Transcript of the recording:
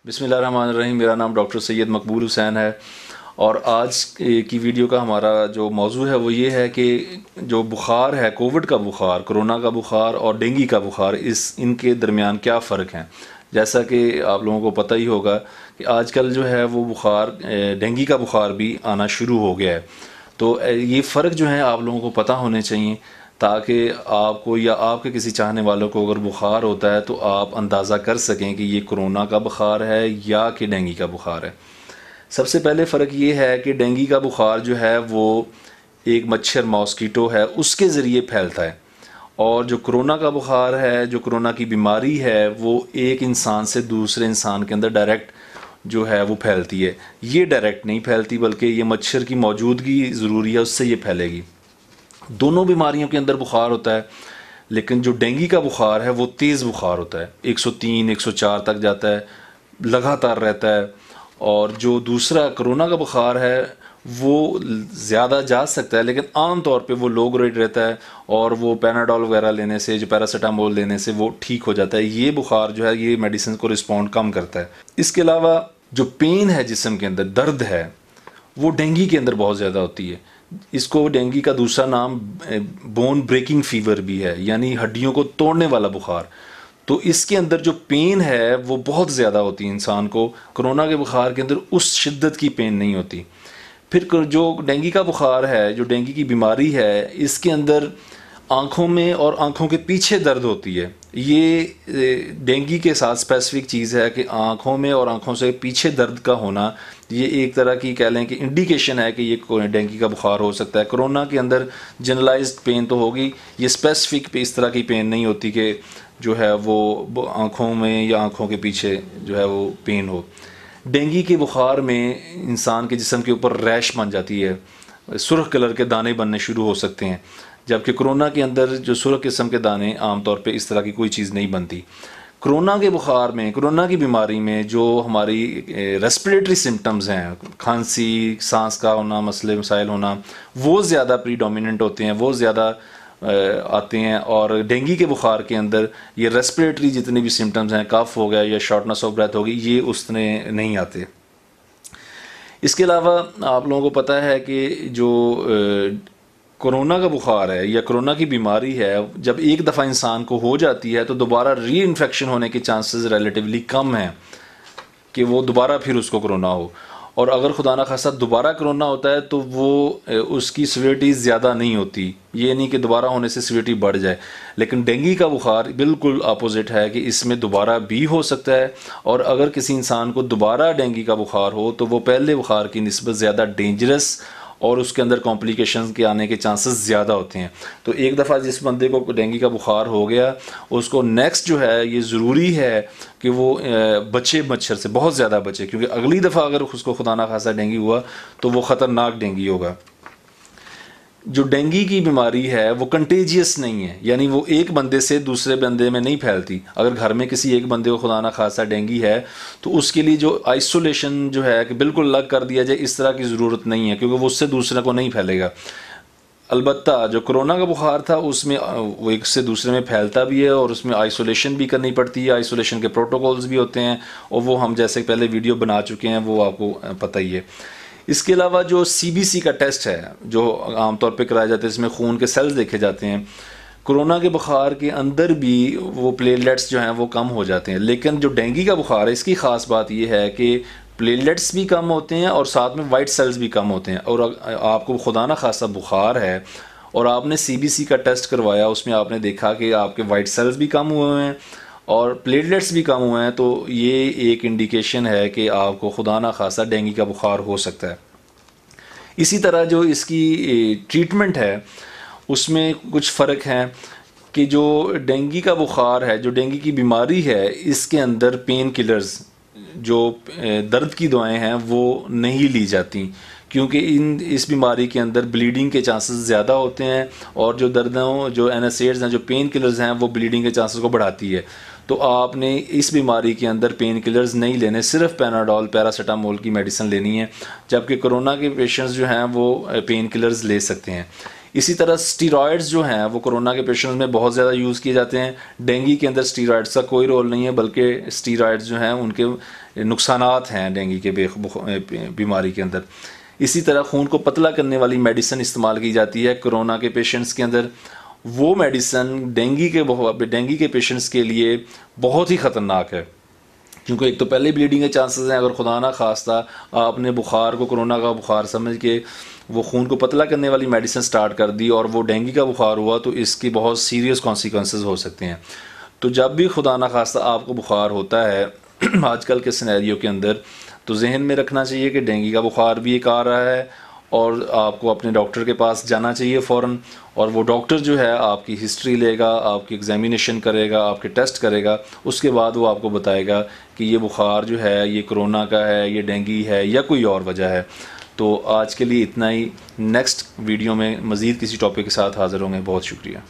बिस्मिल्लाहिर्रहमानिर्रहीम। मेरा नाम डॉक्टर सैयद मकबूल हुसैन है और आज की वीडियो का हमारा जो मौजू है वो ये है कि जो बुखार है, कोविड का बुखार, कोरोना का बुखार और डेंगू का बुखार, इनके दरमियान क्या फ़र्क हैं। जैसा कि आप लोगों को पता ही होगा कि आजकल जो है वो बुखार, डेंगू का बुखार भी आना शुरू हो गया है। तो ये फ़र्क जो है आप लोगों को पता होने चाहिए, ताकि आपको या आपके किसी चाहने वालों को अगर बुखार होता है तो आप अंदाज़ा कर सकें कि ये कोरोना का बुखार है या कि डेंगू का बुखार है। सबसे पहले फ़र्क ये है कि डेंगू का बुखार जो है वो एक मच्छर, मॉस्किटो है, उसके ज़रिए फैलता है, और जो कोरोना का बुखार है, जो कोरोना की बीमारी है, वो एक इंसान से दूसरे इंसान के अंदर डायरेक्ट जो है वो फैलती है। ये डायरेक्ट नहीं फैलती, बल्कि ये मच्छर की मौजूदगी ज़रूरी है, उससे ये फैलेगी। दोनों बीमारियों के अंदर बुखार होता है, लेकिन जो डेंगू का बुखार है वो तेज़ बुखार होता है, 103 104 तक जाता है, लगातार रहता है। और जो दूसरा कोरोना का बुखार है वो ज़्यादा जा सकता है, लेकिन आम तौर पे वो लो ग्रेड रहता है, और वो पैनाडोल वगैरह लेने से, जो पैरासीटामोल लेने से वो ठीक हो जाता है। ये बुखार जो है ये मेडिसिन को रिस्पॉन्ड कम करता है। इसके अलावा जो पेन है, जिस्म के अंदर दर्द है, वो डेंगू के अंदर बहुत ज़्यादा होती है। इसको डेंगू का दूसरा नाम बोन ब्रेकिंग फीवर भी है, यानी हड्डियों को तोड़ने वाला बुखार। तो इसके अंदर जो पेन है वो बहुत ज़्यादा होती है इंसान को। कोरोना के बुखार के अंदर उस शिद्दत की पेन नहीं होती। फिर जो डेंगू का बुखार है, जो डेंगू की बीमारी है, इसके अंदर आँखों में और आँखों के पीछे दर्द होती है। ये डेंगू के साथ स्पेसिफिक चीज़ है कि आँखों में और आँखों से पीछे दर्द का होना, ये एक तरह की कह लें कि इंडिकेशन है कि ये डेंगू का बुखार हो सकता है। कोरोना के अंदर जनरलाइज्ड पेन तो होगी, ये स्पेसिफिक पे इस तरह की पेन नहीं होती कि जो है वो आँखों में या आँखों के पीछे जो है वो पेन हो। डेंगू के बुखार में इंसान के जिस्म के ऊपर रैश बन जाती है, सुर्ख कलर के दाने बनने शुरू हो सकते हैं, जबकि कोरोना के अंदर जो सुर्ख किस्म के दाने आमतौर पे इस तरह की कोई चीज़ नहीं बनती। कोरोना के बुखार में, कोरोना की बीमारी में जो हमारी रेस्पिरेटरी सिम्टम्स हैं, खांसी, सांस का होना, मसले मसाइल होना, वो ज़्यादा प्रीडोमिनेंट होते हैं, वो ज़्यादा आते हैं। और डेंगू के बुखार के अंदर ये रेस्पिरेटरी जितने भी सिम्टम्स हैं, कफ हो गया या शॉर्टनेस ऑफ ब्रेथ होगी, ये उसने नहीं आते। इसके अलावा आप लोगों को पता है कि जो कोरोना का बुखार है या कोरोना की बीमारी है, जब एक दफ़ा इंसान को हो जाती है तो दोबारा री इन्फेक्शन होने के चांसेस रिलेटिवली कम हैं कि वो दोबारा फिर उसको कोरोना हो। और अगर खुदा ना खास्ता दोबारा कोरोना होता है तो वो उसकी सीवियरिटी ज़्यादा नहीं होती। ये नहीं कि दोबारा होने से सीवियरिटी बढ़ जाए, लेकिन डेंगू का बुखार बिल्कुल अपोजिट है कि इसमें दोबारा भी हो सकता है। और अगर किसी इंसान को दोबारा डेंगू का बुखार हो तो वो पहले बुखार की निस्बत ज़्यादा डेंजरस और उसके अंदर कॉम्प्लिकेशंस के आने के चांसेस ज़्यादा होते हैं। तो एक दफ़ा जिस बंदे को डेंगू का बुखार हो गया, उसको नेक्स्ट जो है ये ज़रूरी है कि वो बचे, मच्छर से बहुत ज़्यादा बचे, क्योंकि अगली दफ़ा अगर उसको खुदा ना खासा डेंगू हुआ तो वो ख़तरनाक डेंगू होगा। जो डेंगू की बीमारी है वो कंटेजियस नहीं है, यानी वो एक बंदे से दूसरे बंदे में नहीं फैलती। अगर घर में किसी एक बंदे को खुदा ना खासा डेंगू है तो उसके लिए जो आइसोलेशन जो है कि बिल्कुल अलग कर दिया जाए, इस तरह की ज़रूरत नहीं है, क्योंकि वो उससे दूसरे को नहीं फैलेगा। अलबत्ता जो कोरोना का बुखार था उसमें वो एक से दूसरे में फैलता भी है और उसमें आइसोलेशन भी करनी पड़ती है, आइसोलेशन के प्रोटोकॉल्स भी होते हैं, और वो हम जैसे पहले वीडियो बना चुके हैं, वो आपको पता ही है। इसके अलावा जो CBC का टेस्ट है जो आमतौर पे कराया जाता है, इसमें खून के सेल्स देखे जाते हैं। कोरोना के बुखार के अंदर भी वो प्लेटलेट्स जो हैं वो कम हो जाते हैं, लेकिन जो डेंगू का बुखार है इसकी ख़ास बात ये है कि प्लेटलेट्स भी कम होते हैं और साथ में वाइट सेल्स भी कम होते हैं। और आपको खुदा ना खासा बुखार है और आपने CBC का टेस्ट करवाया, उसमें आपने देखा कि आपके वाइट सेल्स भी कम हुए हैं और प्लेटलेट्स भी कम हुए हैं, तो ये एक इंडिकेशन है कि आपको खुदा ना खासा डेंगू का बुखार हो सकता है। इसी तरह जो इसकी ट्रीटमेंट है उसमें कुछ फ़र्क हैं कि जो डेंगू का बुखार है, जो डेंगू की बीमारी है, इसके अंदर पेन किलर्स, जो दर्द की दवाएं हैं वो नहीं ली जाती, क्योंकि इस बीमारी के अंदर ब्लीडिंग के चांसेस ज़्यादा होते हैं, और जो दर्दों, जो NSAIDs हैं, जो पेन किलर्स हैं, वो ब्लीडिंग के चांसेस को बढ़ाती है। तो आपने इस बीमारी के अंदर पेन किलर्स नहीं लेने, सिर्फ पैनाडोल, पैरासीटामोल की मेडिसिन लेनी है, जबकि कोरोना के पेशेंट्स जो हैं वो पेन किलर्स ले सकते हैं। इसी तरह स्टीरॉयड्स जो हैं वो कोरोना के पेशेंट्स में बहुत ज़्यादा यूज़ किए जाते हैं। डेंगू के अंदर स्टीरॉयड्स का कोई रोल नहीं है, बल्कि स्टीरॉयड्स जो हैं उनके नुकसानात हैं डेंगू के बीमारी के अंदर। इसी तरह खून को पतला करने वाली मेडिसिन इस्तेमाल की जाती है कोरोना के पेशेंट्स के अंदर। वो मेडिसिन डेंगू के पेशेंट्स के लिए बहुत ही ख़तरनाक है, क्योंकि एक तो पहले ब्लीडिंग के चांसेस हैं। अगर खुदा ना खास्ता आपने बुखार को कोरोना का बुखार समझ के वो खून को पतला करने वाली मेडिसिन स्टार्ट कर दी और वो डेंगू का बुखार हुआ, तो इसकी बहुत सीरियस कॉन्सिक्वेंसेस हो सकते हैं। तो जब भी खुदा ना खास्ता आपको बुखार होता है आजकल के सिनेरियो के अंदर, तो जहन में रखना चाहिए कि डेंगू का बुखार भी एक आ रहा है और आपको अपने डॉक्टर के पास जाना चाहिए फ़ौरन। और वो डॉक्टर जो है आपकी हिस्ट्री लेगा, आपकी एग्जामिनेशन करेगा, आपके टेस्ट करेगा, उसके बाद वो आपको बताएगा कि ये बुखार जो है ये कोरोना का है, ये डेंगू है या कोई और वजह है। तो आज के लिए इतना ही। नेक्स्ट वीडियो में मज़ीद किसी टॉपिक के साथ हाज़िर होंगे। बहुत शुक्रिया।